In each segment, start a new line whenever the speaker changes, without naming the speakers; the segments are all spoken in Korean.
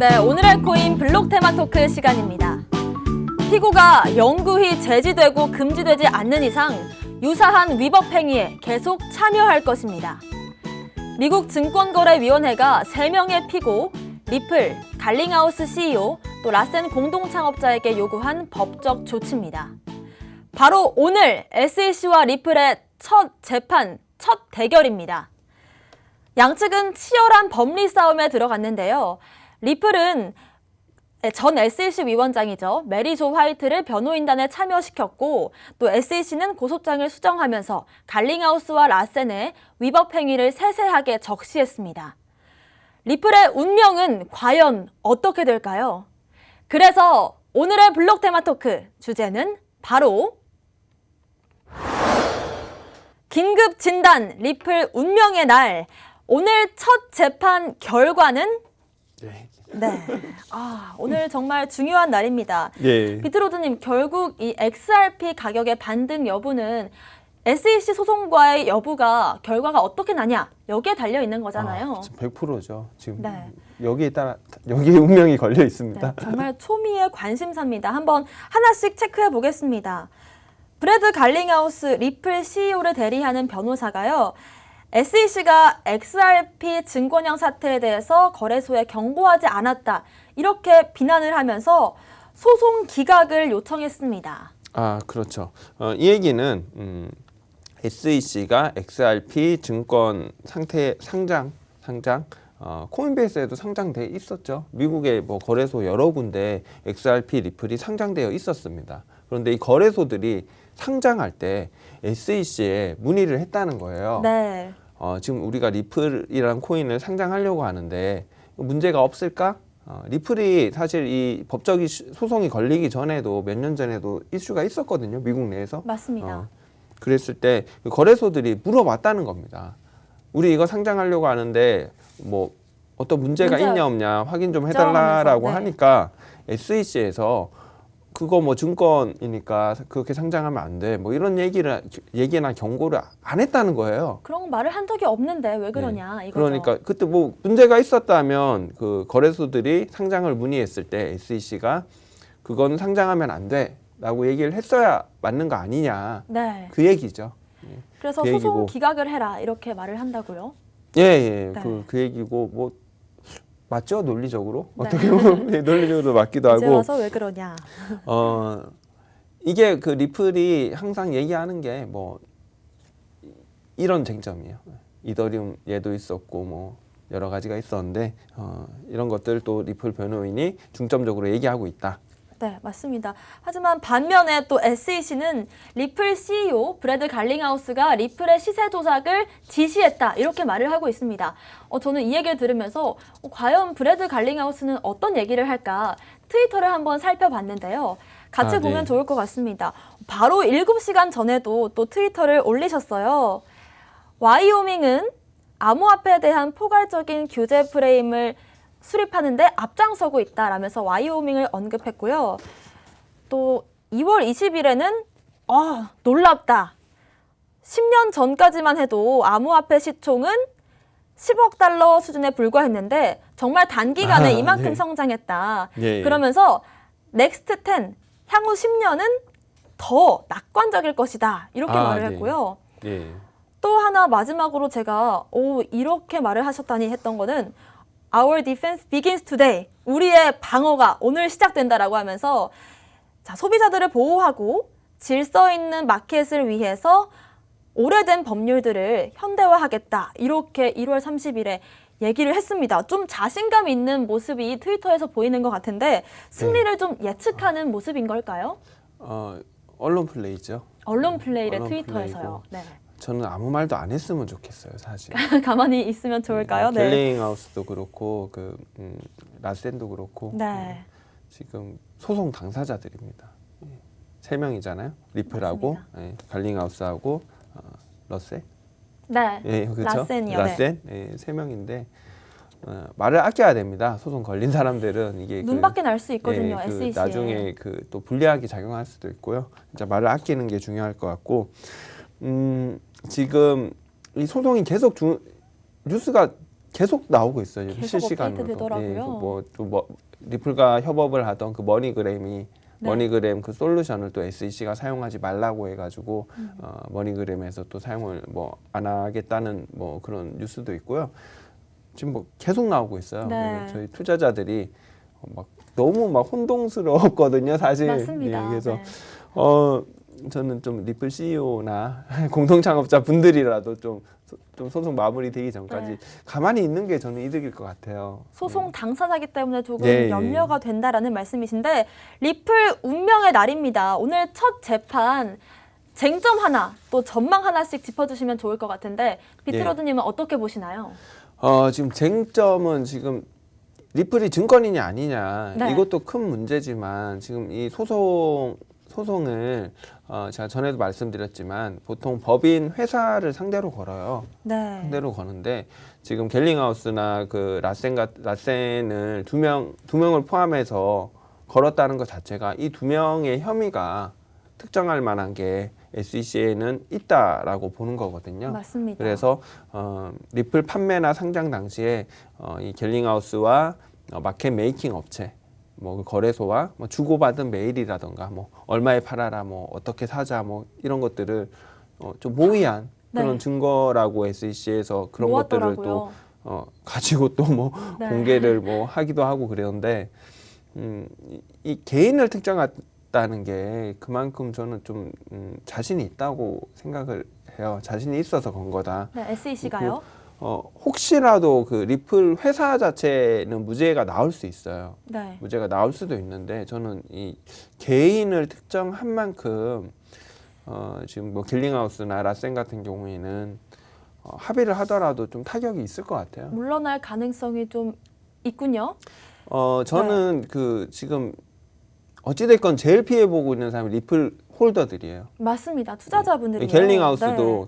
네, 오늘의 코인 블록 테마 토크 시간입니다. 피고가 영구히 제지되고 금지되지 않는 이상 유사한 위법 행위에 계속 참여할 것입니다. 미국 증권거래위원회가 3명의 피고, 리플, 갈링하우스 CEO, 또 라센 공동창업자에게 요구한 법적 조치입니다. 바로 오늘 SEC와 리플의 첫 재판, 첫 대결입니다. 양측은 치열한 법리 싸움에 들어갔는데요. 리플은 전 SEC 위원장이죠. 메리 조 화이트를 변호인단에 참여시켰고 또 SEC는 고소장을 수정하면서 갈링하우스와 라센의 위법 행위를 세세하게 적시했습니다. 리플의 운명은 과연 어떻게 될까요? 그래서 오늘의 블록 테마 토크 주제는 바로 긴급 진단 리플 운명의 날. 오늘 첫 재판 결과는 네. 오늘 정말 중요한 날입니다.
예.
비트로드님, 결국 이 XRP 가격의 반등 여부는 SEC 소송과의 여부가 결과가 어떻게 나냐 여기에 달려 있는 거잖아요.
100%죠. 지금
네.
여기에 운명이 걸려 있습니다.
네, 정말 초미의 관심사입니다. 한번 하나씩 체크해 보겠습니다. 브래드 갈링하우스 리플 CEO를 대리하는 변호사가요. SEC가 XRP 증권형 사태에 대해서 거래소에 경고하지 않았다. 이렇게 비난을 하면서 소송 기각을 요청했습니다.
그렇죠. 이 얘기는 SEC가 XRP 증권 상장 코인베이스에도 상장돼 있었죠. 미국의 거래소 여러 군데 XRP 리플이 상장되어 있었습니다. 그런데 이 거래소들이 상장할 때 SEC에 문의를 했다는 거예요.
네.
지금 우리가 리플이라는 코인을 상장하려고 하는데 문제가 없을까? 리플이 사실 이 법적 소송이 걸리기 전에도 몇 년 전에도 이슈가 있었거든요. 미국 내에서.
맞습니다.
그랬을 때 거래소들이 물어봤다는 겁니다. 우리 이거 상장하려고 하는데 어떤 문제가 있냐 없냐 확인 좀 해달라라고 하니까 SEC에서 그거 증권이니까 그렇게 상장하면 안 돼. 이런 얘기나 경고를 안 했다는 거예요.
그런 말을 한 적이 없는데 왜 그러냐 이거죠.
그러니까 그때 문제가 있었다면 그 거래소들이 상장을 문의했을 때 SEC가 그건 상장하면 안 돼라고 얘기를 했어야 맞는 거 아니냐.
네.
그 얘기죠.
그래서
그
소송
얘기고.
기각을 해라 이렇게 말을 한다고요.
예.
네.
그 얘기고 맞죠? 논리적으로?
네.
어떻게 보면 논리적으로 맞기도
이제
하고.
와서 왜 그러냐.
이게 그 리플이 항상 얘기하는 게 이런 쟁점이에요. 이더리움 얘도 있었고 여러 가지가 있었는데 이런 것들 또 리플 변호인이 중점적으로 얘기하고 있다.
네, 맞습니다. 하지만 반면에 또 SEC는 리플 CEO 브래드 갈링하우스가 리플의 시세 조작을 지시했다 이렇게 말을 하고 있습니다. 저는 이 얘기를 들으면서 과연 브래드 갈링하우스는 어떤 얘기를 할까 트위터를 한번 살펴봤는데요. 같이 보면 좋을 것 같습니다. 바로 7시간 전에도 또 트위터를 올리셨어요. 와이오밍은 암호화폐에 대한 포괄적인 규제 프레임을 수립하는데 앞장서고 있다라면서 와이오밍을 언급했고요. 또 2월 20일에는 놀랍다. 10년 전까지만 해도 암호화폐 시총은 10억 달러 수준에 불과했는데 정말 단기간에 이만큼 성장했다. 그러면서 넥스트 10, 향후 10년은 더 낙관적일 것이다. 이렇게 말을 했고요. 또 하나 마지막으로 제가 이렇게 말을 하셨다니 했던 거는 Our defense begins today. 우리의 방어가 오늘 시작된다라고 하면서 소비자들을 보호하고 질서 있는 마켓을 위해서 오래된 법률들을 현대화하겠다. 이렇게 1월 30일에 얘기를 했습니다. 좀 자신감 있는 모습이 트위터에서 보이는 것 같은데 승리를 좀 예측하는 모습인 걸까요?
언론 플레이죠.
언론 플레이를 트위터에서요. 네.
저는 아무 말도 안 했으면 좋겠어요, 사실.
가만히 있으면 좋을까요? 네.
갈링하우스도 그렇고 라센도 그렇고 지금 소송 당사자들입니다. 3명이잖아요. 리플하고 갈링하우스하고 러셀.
네.
그렇죠.
라센이요.
라센. 3명인데 말을 아껴야 됩니다. 소송 걸린 사람들은 이게
눈밖에 날 수 있거든요. SEC에.
나중에 또 불리하게 작용할 수도 있고요. 진짜 말을 아끼는 게 중요할 것 같고. 지금 이 소송이 계속 뉴스가 계속 나오고 있어요.
계속
실시간으로도.
업데이트 되더라고요.
뭐 리플과 협업을 하던 그 머니그램이
네.
머니그램 그 솔루션을 또 SEC가 사용하지 말라고 해가지고 머니그램에서 또 사용을 뭐 안 하겠다는 뭐 그런 뉴스도 있고요. 지금 뭐 계속 나오고 있어요.
네.
그래서 저희 투자자들이 막 너무 막 혼동스러웠거든요, 사실.
맞습니다.
예, 그래서
네.
저는 좀 리플 CEO나 공동 창업자 분들이라도 좀 소송 마무리 되기 전까지
네.
가만히 있는 게 저는 이득일 것 같아요.
소송 당사자기 때문에 조금
예, 예.
염려가 된다라는 말씀이신데 리플 운명의 날입니다. 오늘 첫 재판 쟁점 하나 또 전망 하나씩 짚어주시면 좋을 것 같은데 비트로드님은 어떻게 보시나요?
지금 쟁점은 지금 리플이 증권이냐 아니냐
네.
이것도 큰 문제지만 지금 이 소송을 제가 전에도 말씀드렸지만 보통 법인 회사를 상대로 걸어요.
네.
상대로 거는데 지금 갤링하우스나 그 라센을 두 명을 포함해서 걸었다는 것 자체가 이 두 명의 혐의가 특정할 만한 게 SEC에는 있다라고 보는 거거든요.
맞습니다.
그래서 리플 판매나 상장 당시에 이 갤링하우스와 마켓 메이킹 업체, 뭐 그 거래소와 뭐 주고받은 메일이라던가 뭐 얼마에 팔아라, 뭐 어떻게 사자, 뭐 이런 것들을 좀 모의한 그런
네.
증거라고 SEC에서 그런 것들을
모았더라고요.
또 가지고 또 뭐
네.
공개를 뭐 하기도 하고 그랬는데 이 개인을 특정했다는 게 그만큼 저는 좀 자신이 있다고 생각을 해요. 자신이 있어서 건 거다.
네, SEC가요?
혹시라도 그 리플 회사 자체는 무죄가 나올 수 있어요.
네.
무죄가 나올 수도 있는데 저는 이 개인을 특정한 만큼 지금 뭐 갤링하우스나 라센 같은 경우에는 합의를 하더라도 좀 타격이 있을 것 같아요.
물러날 가능성이 좀 있군요.
저는 그 지금 어찌됐건 제일 피해보고 있는 사람이 리플 홀더들이에요.
맞습니다. 투자자분들이요.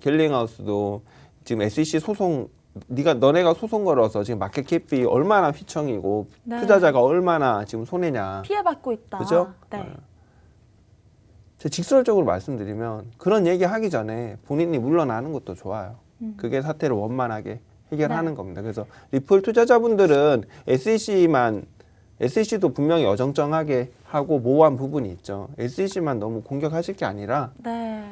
갤링하우스도 지금 SEC 소송 너네가 소송 걸어서 지금 마켓캡이 얼마나 휘청이고
네.
투자자가 얼마나 지금 손해냐.
피해받고 있다.
그죠?
네.
제가 직설적으로 말씀드리면 그런 얘기 하기 전에 본인이 물러나는 것도 좋아요. 그게 사태를 원만하게 해결하는
네.
겁니다. 그래서 리플 투자자분들은 SEC도 분명히 어정쩡하게 하고 모호한 부분이 있죠. SEC만 너무 공격하실 게 아니라
네.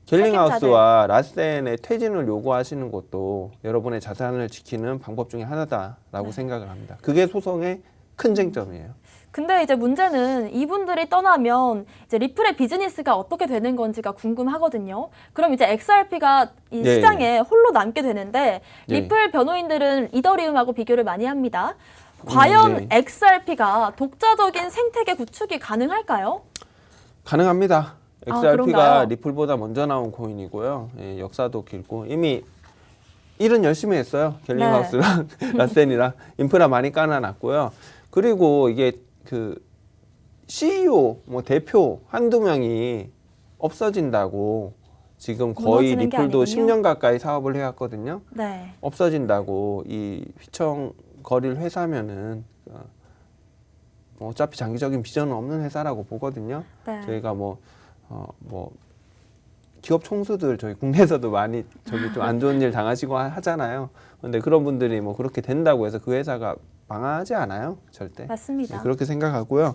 갤링하우스와 라센의 퇴진을 요구하시는 것도 여러분의 자산을 지키는 방법 중에 하나다라고
네.
생각을 합니다. 그게 소송의 큰 쟁점이에요.
근데 이제 문제는 이분들이 떠나면 이제 리플의 비즈니스가 어떻게 되는 건지가 궁금하거든요. 그럼 이제 XRP가 이
예,
시장에 홀로 남게 되는데
예.
리플 변호인들은 이더리움하고 비교를 많이 합니다. 과연
네.
XRP가 독자적인 생태계 구축이 가능할까요?
가능합니다. XRP가
그런가요?
리플보다 먼저 나온 코인이고요. 예, 역사도 길고 이미 일은 열심히 했어요. 갤링하우스랑 라센이랑 인프라 많이 깔아놨고요. 그리고 이게 그 CEO, 뭐 대표 한두 명이 없어진다고 지금 거의
무너지는 게
리플도
아니군요.
10년 가까이 사업을 해왔거든요.
네.
없어진다고 이 휘청거릴 회사면은 뭐 어차피 장기적인 비전은 없는 회사라고 보거든요.
네.
저희가 뭐 기업 총수들 저희 국내에서도 많이 저기 좀 안 좋은 일 당하시고 하잖아요. 근데 그런 분들이 뭐 그렇게 된다고 해서 그 회사가 망하지 않아요, 절대.
맞습니다.
네, 그렇게 생각하고요.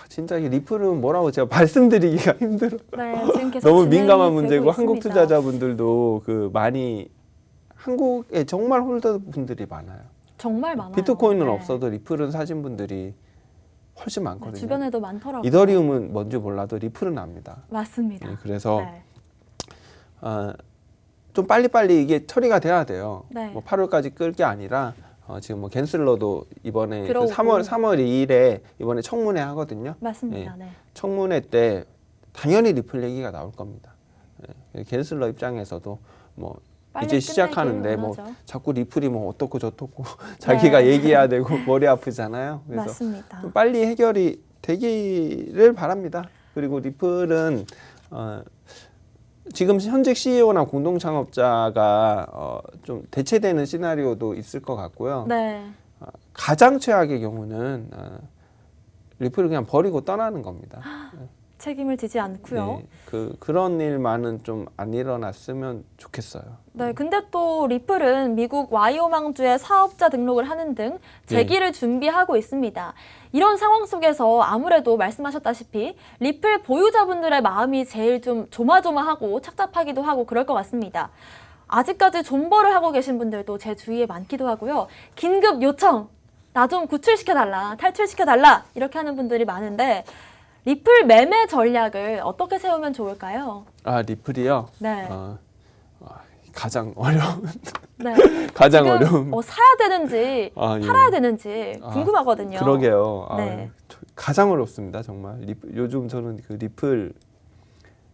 진짜 이 리플은 뭐라고 제가 말씀드리기가 힘들어.
네, 지금 계속
너무
진행이
민감한
되고
문제고 한국
있습니다.
투자자분들도 그 많이 한국에 정말 홀더 분들이 많아요.
정말 많아요.
비트코인은
네.
없어도 리플은 사신 분들이 훨씬
네,
많거든요.
주변에도 많더라고요.
이더리움은 뭔지 몰라도 리플은 압니다.
맞습니다.
네, 그래서
네.
좀 빨리빨리 이게 처리가 돼야 돼요.
네.
뭐 8월까지 끌 게 아니라 지금 뭐 갠슬러도 이번에 그
들어오고.
3월 2일에 이번에 청문회 하거든요.
맞습니다. 네.
청문회 때 당연히 리플 얘기가 나올 겁니다. 갠슬러 입장에서도 뭐
빨리
이제
끝내길
시작하는데 뭐
원하죠.
자꾸 리플이 뭐 어떻고 저떻고 자기가 얘기해야 되고 머리 아프잖아요. 그래서
맞습니다.
좀 빨리 해결이 되기를 바랍니다. 그리고 리플은 지금 현직 CEO나 공동 창업자가 좀 대체되는 시나리오도 있을 것 같고요.
네.
가장 최악의 경우는 리플을 그냥 버리고 떠나는 겁니다.
책임을 지지 않고요.
네, 그런 일만은 좀 안 일어났으면 좋겠어요.
네, 근데 또 리플은 미국 와이오밍주에 사업자 등록을 하는 등 재기를 준비하고 있습니다. 이런 상황 속에서 아무래도 말씀하셨다시피 리플 보유자분들의 마음이 제일 좀 조마조마하고 착잡하기도 하고 그럴 것 같습니다. 아직까지 존버를 하고 계신 분들도 제 주위에 많기도 하고요. 긴급 요청, 나 좀 구출시켜달라, 탈출시켜달라 이렇게 하는 분들이 많은데 리플 매매 전략을 어떻게 세우면 좋을까요?
아, 리플이요?
네.
가장 어려운.
네.
가장
지금
어려운.
사야 되는지
아, 예.
팔아야 되는지 궁금하거든요.
그러게요.
네.
가장 어렵습니다, 정말. 요즘 저는 그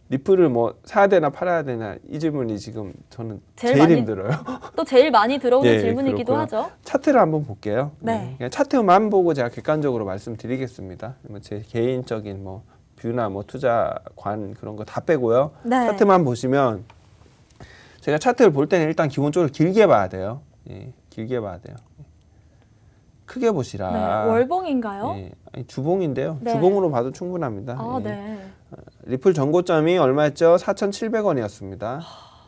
리플을 뭐 사야 되나 팔아야 되나 이 질문이 지금 저는 제일
많이,
힘들어요.
또 제일 많이 들어오는
예,
질문이기도
그렇고요.
하죠.
차트를 한번 볼게요.
네.
그냥 차트만 보고 제가 객관적으로 말씀드리겠습니다. 제 개인적인 뭐 뷰나 뭐 투자관 그런 거 다 빼고요.
네.
차트만 보시면 제가 차트를 볼 때는 일단 기본적으로 길게 봐야 돼요. 예, 길게 봐야 돼요. 크게 보시라.
네. 월봉인가요?
예, 아니, 주봉인데요.
네.
주봉으로 봐도 충분합니다.
아,
예.
네.
리플 전고점이 얼마였죠? 4,700원이었습니다.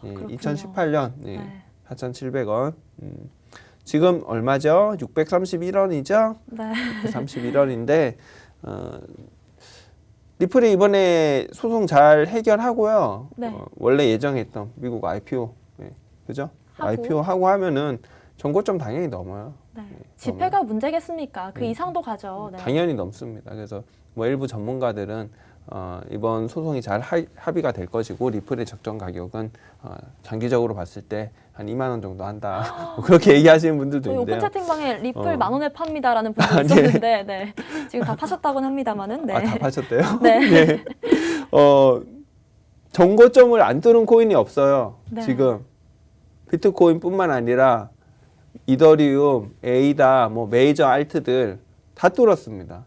예,
그렇군요.
2018년 예,
네.
4,700원. 지금 얼마죠? 631원이죠?
네.
631원인데 리플이 이번에 소송 잘 해결하고요.
네.
원래 예정했던 미국 IPO, 예, 그죠?
하고.
IPO 하고 하면은 전고점 당연히 넘어요.
네. 지폐가 문제겠습니까? 그
네.
이상도 가죠. 네.
당연히 넘습니다. 그래서 뭐 일부 전문가들은 이번 소송이 잘 합의가 될 것이고 리플의 적정 가격은 장기적으로 봤을 때 한 2만 원 정도 한다. 뭐 그렇게 얘기하시는 분들도
저희 오픈
있는데요.
채팅방에 리플 10,000원에 팝니다라는 분도
네.
있었는데 네. 지금 다 파셨다고는 합니다만은 네.
다 파셨대요?
네.
네. 정고점을 안 뚫은 코인이 없어요.
네.
지금 비트코인뿐만 아니라 이더리움, 에이다, 뭐 메이저 알트들 다 뚫었습니다.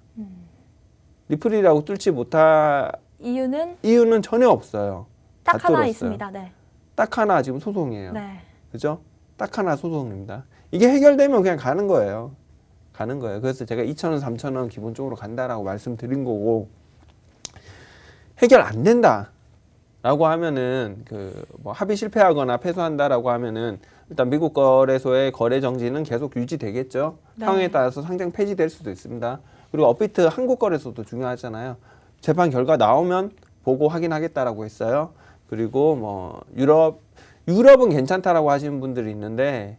리플이라고 뚫지 못할 이유는 전혀 없어요. 다
딱 하나
뚫었어요.
있습니다. 네.
딱 하나 지금 소송이에요.
네.
그죠? 딱 하나 소송입니다. 이게 해결되면 그냥 가는 거예요. 가는 거예요. 그래서 제가 2,000원, 3,000원 기본적으로 간다라고 말씀드린 거고 해결 안 된다라고 하면은 뭐 합의 실패하거나 패소한다라고 하면은 일단 미국 거래소의 거래 정지는 계속 유지되겠죠.
네.
상황에 따라서 상장 폐지될 수도 있습니다. 그리고 업비트 한국 거래소도 중요하잖아요. 재판 결과 나오면 보고 확인하겠다라고 했어요. 그리고 뭐 유럽은 괜찮다라고 하시는 분들이 있는데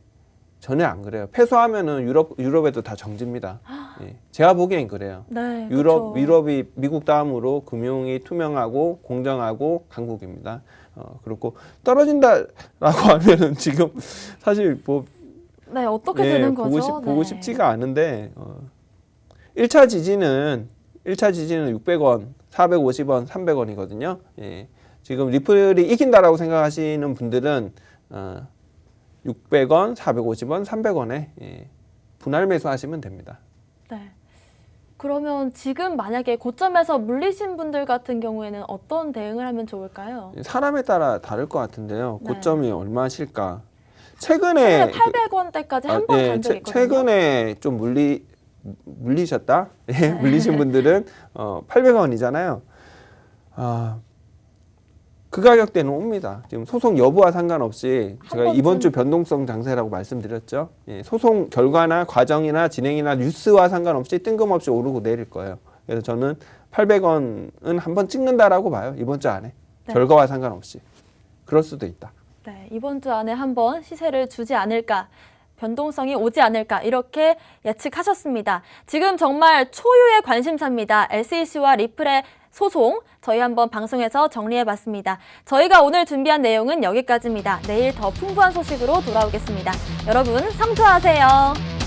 전혀 안 그래요. 패소하면은 유럽에도 다 정지입니다. 예. 제가 보기엔 그래요.
네, 그렇죠.
유럽이 미국 다음으로 금융이 투명하고 공정하고 강국입니다. 그렇고 떨어진다라고 하면은 지금 사실 뭐
네, 어떻게 되는 거죠?
보고 싶지가 않은데 1차 지지는 600원, 450원, 300원이거든요. 예. 지금 리플이 이긴다라고 생각하시는 분들은 600원, 450원, 300원에 분할 매수하시면 됩니다.
네. 그러면 지금 만약에 고점에서 물리신 분들 같은 경우에는 어떤 대응을 하면 좋을까요?
사람에 따라 다를 것 같은데요.
네.
고점이 얼마실까? 최근에
800원대까지 한 번 간 적이 있거든요.
최근에 좀 물리셨다? 예, 물리신 분들은 800원이잖아요. 그 가격대는 옵니다. 지금 소송 여부와 상관없이 제가 이번 주 변동성 장세라고 말씀드렸죠. 예, 소송 결과나 과정이나 진행이나 뉴스와 상관없이 뜬금없이 오르고 내릴 거예요. 그래서 저는 800원은 한번 찍는다라고 봐요. 이번 주 안에.
네.
결과와 상관없이. 그럴 수도 있다.
네, 이번 주 안에 한번 시세를 주지 않을까, 변동성이 오지 않을까 이렇게 예측하셨습니다. 지금 정말 초유의 관심사입니다. SEC와 리플의 소송 저희 한번 방송에서 정리해봤습니다. 저희가 오늘 준비한 내용은 여기까지입니다. 내일 더 풍부한 소식으로 돌아오겠습니다. 여러분 성투하세요.